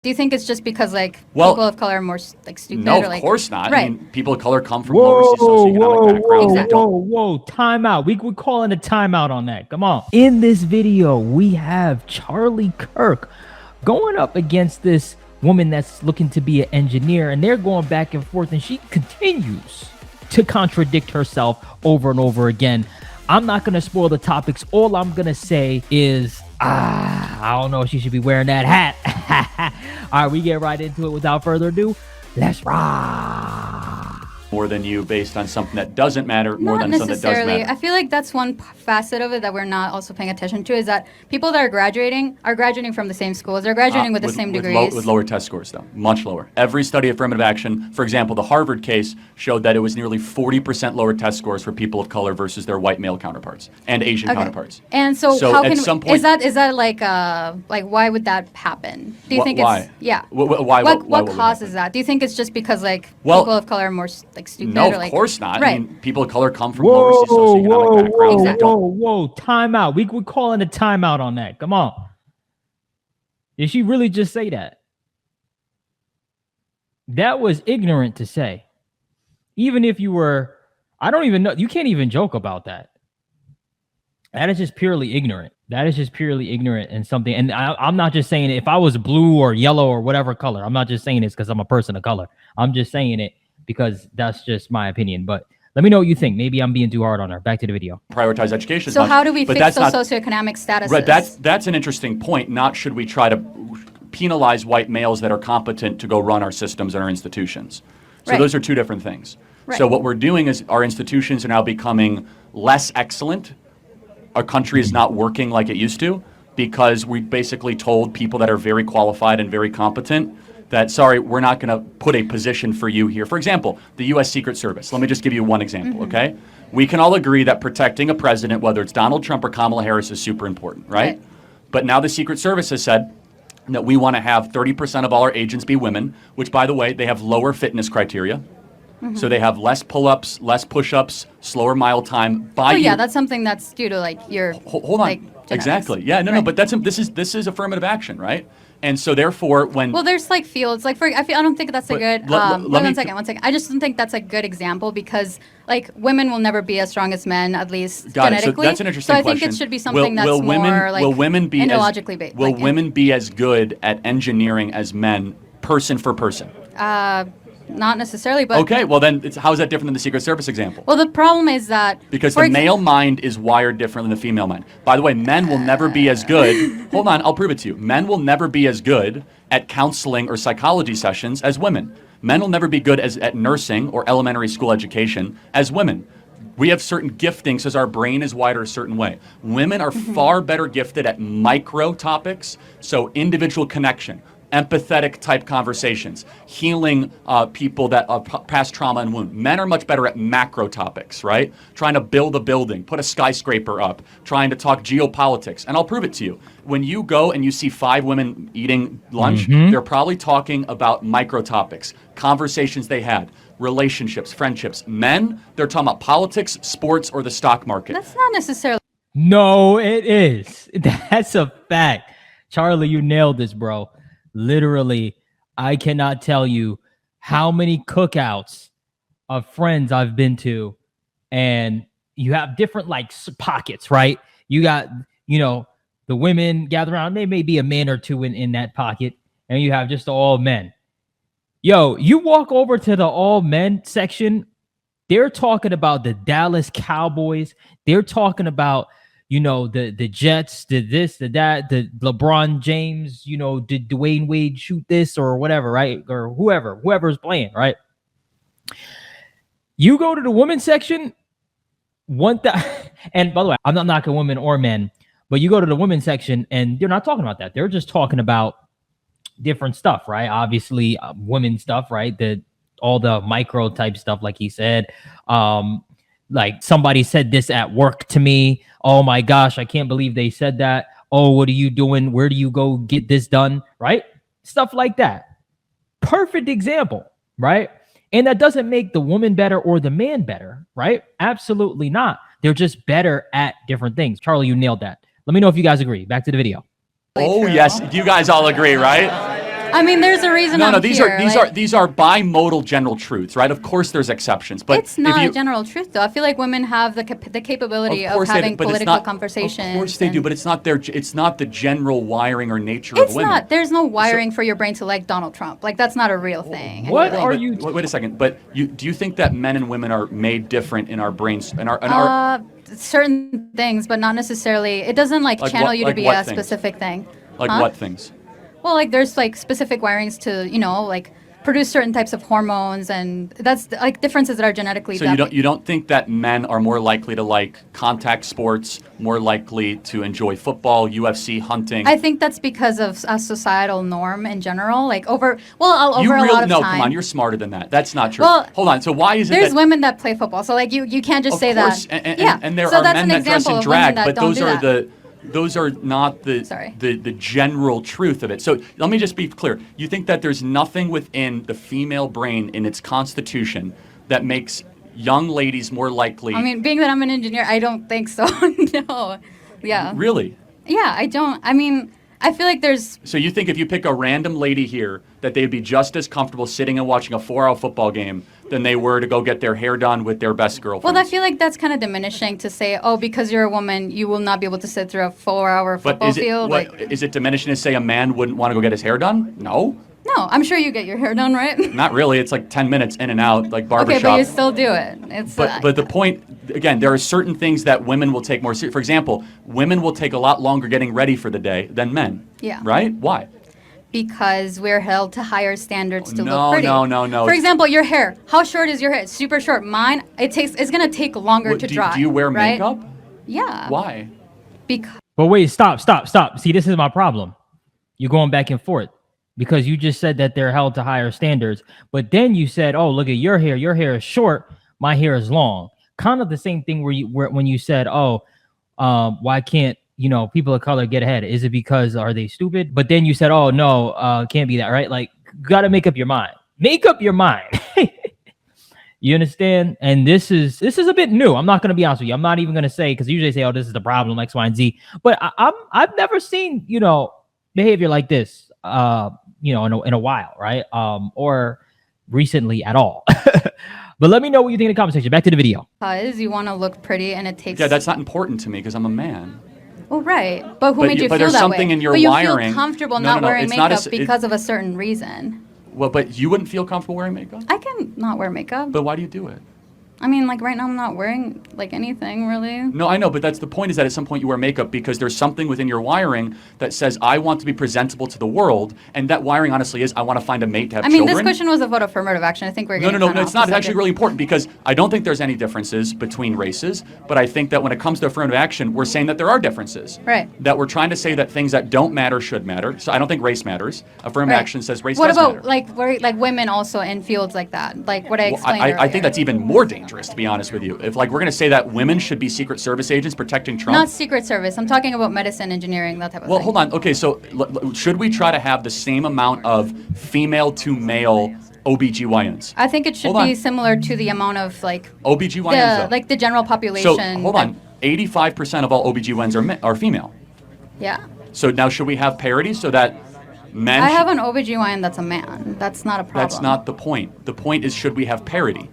Do you think it's just because like people of color are more like stupid? No, or, like, of course not. Right. I mean, people of color come from lower socioeconomic backgrounds. Whoa, time out. We're calling a timeout on that. Come on. In this video, we have Charlie Kirk going up against this woman that's looking to be an engineer, and they're going back and forth, and she continues to contradict herself over and over again. I'm not going to spoil the topics. All I'm going to say is, I don't know if she should be wearing that hat. All right, we get right into it without further ado. Let's rock. More than you based on something that doesn't matter, more than something that does matter. I feel like that's one facet of it that we're not also paying attention to, is that people that are graduating from the same schools. They're graduating with the same degrees. With lower test scores, though. Much lower. Every study of affirmative action, for example, the Harvard case showed that it was nearly 40% lower test scores for people of color versus their white male counterparts and Asian counterparts. And so how can is that like why would that happen? Do you think why? It's yeah? Why? What causes that? Do you think it's just because like people of color are more like stupid? No, or, like, of course not. Right. I mean, people of color come from lower socioeconomic backgrounds. Whoa, time out. We're calling a timeout on that. Come on. Did she really just say that? That was ignorant to say. Even if you were, I don't even know. You can't even joke about that. That is just purely ignorant. That is just purely ignorant and something. And I'm not just saying it. If I was blue or yellow or whatever color, I'm not just saying this because I'm a person of color. I'm just saying it because that's just my opinion. But let me know what you think. Maybe I'm being too hard on her. Back to the video. Prioritize education. So how do we fix those socioeconomic statuses? Right, that's an interesting point. Not should we try to penalize white males that are competent to go run our systems and our institutions. So those are two different things. Right. So what we're doing is our institutions are now becoming less excellent. Our country is not working like it used to because we basically told people that are very qualified and very competent that, sorry, we're not going to put a position for you here. For example, the U.S. Secret Service. Let me just give you one example, okay? We can all agree that protecting a president, whether it's Donald Trump or Kamala Harris, is super important, right? But now the Secret Service has said that we want to have 30% of all our agents be women, which, by the way, they have lower fitness criteria. So they have less pull-ups, less push-ups, slower mile time. That's something that's due to like your hold on, like, exactly. Yeah, no, but this is affirmative action, right? And so therefore, there's like fields like I don't think that's a good. One second. I just don't think that's a good example because like women will never be as strong as men, at least genetically. So that's an interesting question. So I think it should be something that's more like ideologically based. Will women be as good at engineering as men, person for person? Not necessarily, but okay. Well, then, how is that different than the Secret Service example? Well, the problem is that because the male mind is wired different than the female mind. By the way, men will never be as good. Hold on, I'll prove it to you. Men will never be as good at counseling or psychology sessions as women. Men will never be good at nursing or elementary school education as women. We have certain giftings as our brain is wired a certain way. Women are far better gifted at micro topics, so individual connection, empathetic type conversations, healing people that past trauma and wound. Men are much better at macro topics, right? Trying to build a building, put a skyscraper up, trying to talk geopolitics. And I'll prove it to you. When you go and you see 5 women eating lunch, they're probably talking about micro topics, conversations they had, relationships, friendships. Men, they're talking about politics, sports, or the stock market. That's not necessarily. No, it is. That's a fact. Charlie, you nailed this, bro. Literally, I cannot tell you how many cookouts of friends I've been to, and you have different like pockets, right? You got, the women gather around. There may be a man or two in that pocket, and you have just the all men. Yo, you walk over to the all men section, they're talking about the Dallas Cowboys. They're talking about the Jets, did this, did that, did LeBron James, did Dwayne Wade shoot this or whatever, right? Or whoever's playing, right? You go to the women's section, and by the way, I'm not knocking women or men, but you go to the women's section and they're not talking about that. They're just talking about different stuff, right? Obviously, women stuff, right? All the micro type stuff, like he said. Like somebody said this at work to me. Oh my gosh, I can't believe they said that. Oh, what are you doing? Where do you go get this done? Right? Stuff like that. Perfect example, right? And that doesn't make the woman better or the man better, right? Absolutely not. They're just better at different things. Charlie, you nailed that. Let me know if you guys agree. Back to the video. Oh, yes. You guys all agree, right? I mean, there's a reason. No, I'm these here. these are bimodal general truths, right? Of course, there's exceptions, but it's not a general truth, though. I feel like women have the capability of having political conversations. Of course they do, but it's not the general wiring or nature of women. It's not. There's no wiring for your brain to like Donald Trump. Like that's not a real thing. What are you? Wait a second. But do you think that men and women are made different in our brains? Certain things, but not necessarily. It doesn't channel you to be a specific thing. Like what things? Well, there's specific wirings to produce certain types of hormones, and that's differences that are genetically. So you don't think that men are more likely to like contact sports, more likely to enjoy football, UFC, hunting? I think that's because of a societal norm in general. Over a lot of time. No, come on, you're smarter than that. That's not true. Well, hold on. So why is it there's women that play football? So you can't just say that. And there are men that dress in drag, but those are not the general truth of it. So let me just be clear. You think that there's nothing within the female brain in its constitution that makes young ladies more likely? I mean, being that I'm an engineer, I don't think so. No. Yeah. Really? Yeah, I don't. I mean, I feel like there's... So you think if you pick a random lady here that they'd be just as comfortable sitting and watching a 4-hour football game than they were to go get their hair done with their best girlfriend? Well, I feel like that's kind of diminishing to say, because you're a woman, you will not be able to sit through a 4-hour football field. Is it diminishing to say a man wouldn't want to go get his hair done? No. No, I'm sure you get your hair done, right? Not really. It's 10 minutes in and out, like barbershop. Okay, but you still do it. But the point, again, there are certain things that women will take more seriously. For example, women will take a lot longer getting ready for the day than men. Yeah. Right? Why? Because we're held to higher standards to look pretty. No. For example, your hair. How short is your hair? It's super short. Mine, it's gonna take longer to dry. Do you wear right? makeup? Yeah. Why? Because. But wait, stop. See, this is my problem. You're going back and forth because you just said that they're held to higher standards, but then you said, "Oh, look at your hair. Your hair is short. My hair is long." Kind of the same thing when you said, "Oh, why can't people of color get ahead? Is it because are they stupid?" But then you said, "Oh no, can't be that, right?" Like, got to make up your mind. Make up your mind. You understand? And this is a bit new. I'm not going to be honest with you. I'm not even going to say, because usually say, "Oh, this is the problem, X, Y, and Z." But I've never seen behavior like this, in a while, right? Or recently at all. But let me know what you think in the comment section. Back to the video. Because you want to look pretty, and it takes. Yeah, that's not important to me because I'm a man. Well, right. But who made you feel that way? But there's something in your wiring. But you feel comfortable not wearing makeup because of a certain reason. Well, but you wouldn't feel comfortable wearing makeup? I can not wear makeup. But why do you do it? I mean, right now I'm not wearing anything really. No, I know, but that's the point, is that at some point you wear makeup because there's something within your wiring that says, I want to be presentable to the world, and that wiring honestly is, I want to find a mate to have children. This question was about affirmative action. I think we're getting No, it's not. It's actually really important because I don't think there's any differences between races, but I think that when it comes to affirmative action, we're saying that there are differences. Right. That we're trying to say that things that don't matter should matter. So I don't think race matters. Affirmative action says race does matter. What about women also in fields like that? Like what I explained earlier. I think that's even more dangerous, to be honest with you. If we're going to say that women should be Secret Service agents protecting Trump. Not Secret Service. I'm talking about medicine, engineering, that type of thing. Well, hold on. Okay, so should we try to have the same amount of female to male OBGYNs? I think it should be similar to the amount of OBGYNs, the general population. So hold on. 85% of all OBGYNs are female. Yeah. So now should we have parity so that men... I have an OBGYN that's a man. That's not a problem. That's not the point. The point is, should we have parity?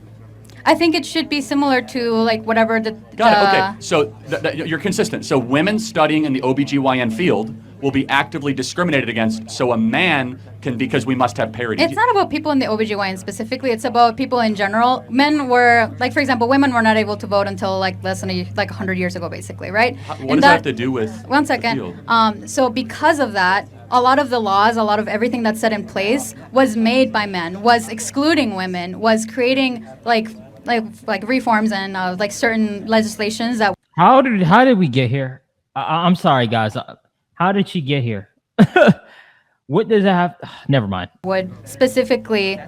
I think it should be similar to whatever the... Got it. Okay. So you're consistent. So women studying in the OBGYN field will be actively discriminated against. So a man can, because we must have parity. It's not about people in the OBGYN specifically. It's about people in general. Men were, for example, women were not able to vote until less than 100 years ago, basically, right? What does that have to do with One second. So because of that, a lot of the laws, a lot of everything that's set in place was made by men, was excluding women, was creating like reforms and certain legislations that. How did we get here? I'm sorry, guys. How did she get here? What does that have? Never mind. Would specifically,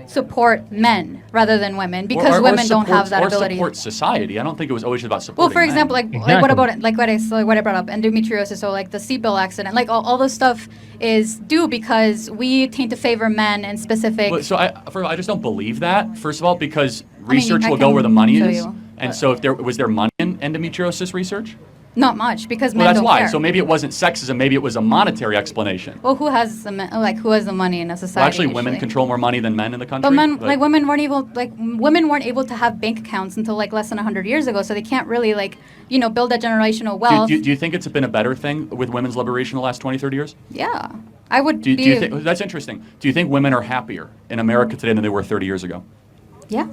support men rather than women because women don't have that ability. Or support society. I don't think it was always about supporting. Well, for example, Exactly. What about it? What I brought up, endometriosis, so the seatbelt accident, all this stuff is due because we tend to favor men in specific. Well, so I just don't believe that. First of all, because research will go where the money is, and so if there was money in endometriosis research. Not much, because Well, men that's don't why. care. So maybe it wasn't sexism. Maybe it was a monetary explanation. Well, who has the who has the money in a society? Well, actually, women usually? control more money than men in the country. But men, like women weren't able to have bank accounts until like less than 100 years ago, so they can't really build that generational wealth. Do you think it's been a better thing with women's liberation in the last 20, 30 years? Yeah, I would Do be. you think that's interesting? Do you think women are happier in America today than they were 30 years ago? Yeah.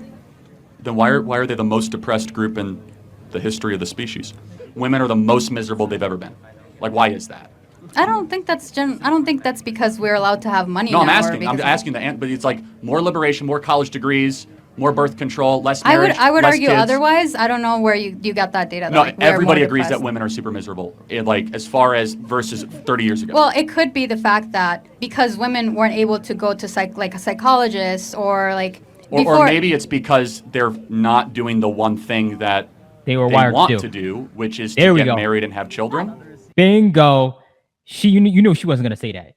Then why are they the most depressed group in the history of the species? Women are the most miserable they've ever been. Like, why is that? I don't think that's because we're allowed to have money. No, I'm now, or asking. because I'm asking but it's like more liberation, more college degrees, more birth control, less I marriage. would less argue kids. otherwise. I don't know where you got that data. No, that, we're everybody more agrees that depressed. women are super miserable. Like as far as versus 30 years ago. Well, it could be the fact that because women weren't able to go to a psychologist or like. Or maybe it's because they're not doing the one thing that They were they wired want to to do, which is There to we get go. married and have children. Bingo. You knew she wasn't going to say that.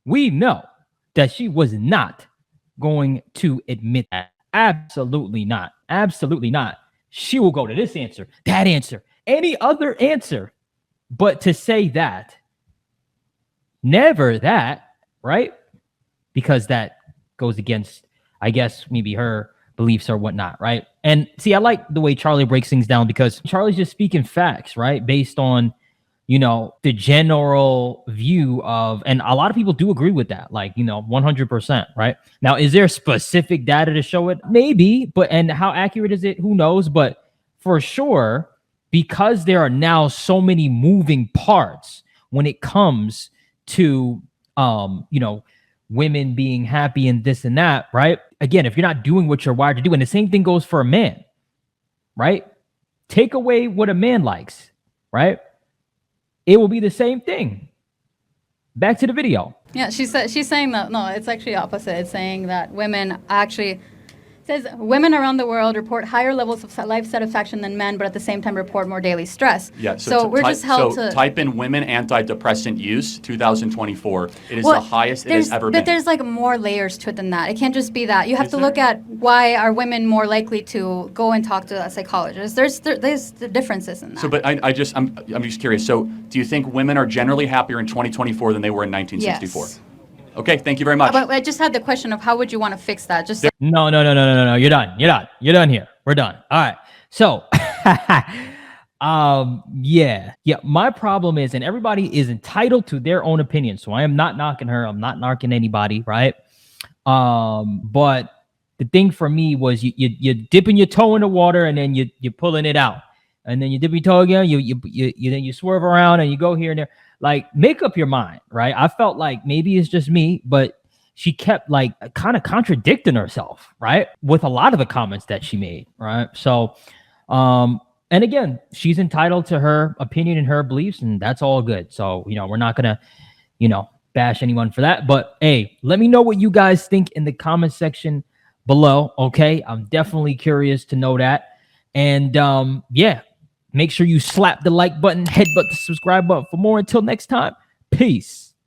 We know that she was not going to admit that. Absolutely not. Absolutely not. She will go to this answer, that answer, any other answer. But to say that, never that, right? Because that goes against, I guess, maybe her beliefs or whatnot, right? And see, I like the way Charlie breaks things down because Charlie's just speaking facts, right? Based on, the general view of, and a lot of people do agree with that, 100%, right? Now, is there specific data to show it? Maybe, and how accurate is it? Who knows? But for sure, because there are now so many moving parts when it comes to, women being happy and this and that, right? Again, if you're not doing what you're wired to do, and the same thing goes for a man, right? Take away what a man likes, right? It will be the same thing. Back to the video. Yeah, she's saying that no, it's actually opposite. It's saying that women actually. It says women around the world report higher levels of life satisfaction than men, but at the same time report more daily stress. Yeah, so we're just held to type in women antidepressant use 2024. It is the highest it has ever been. But there's like more layers to it than that. It can't just be that. You have to look at why are women more likely to go and talk to a psychologist. There's the differences in that. So, but I'm just curious. So, do you think women are generally happier in 2024 than they were in 1964? Yes. Okay, thank you very much. But I just had the question of how would you want to fix that? Just No. You're done. You're done here. We're done. All right. So, yeah. My problem is, and everybody is entitled to their own opinion. So I am not knocking her. I'm not knocking anybody, right? But the thing for me was you dipping your toe in the water and then you're pulling it out, and then you dip your toe again. Then you swerve around and you go here and there. Like, make up your mind, right? I felt like maybe it's just me, but she kept kind of contradicting herself, right? With a lot of the comments that she made, right? So, and again, she's entitled to her opinion and her beliefs, and that's all good. So, we're not going to, bash anyone for that. But hey, let me know what you guys think in the comment section below, okay? I'm definitely curious to know that. And yeah. Make sure you slap the like button, headbutt the subscribe button for more. Until next time, peace.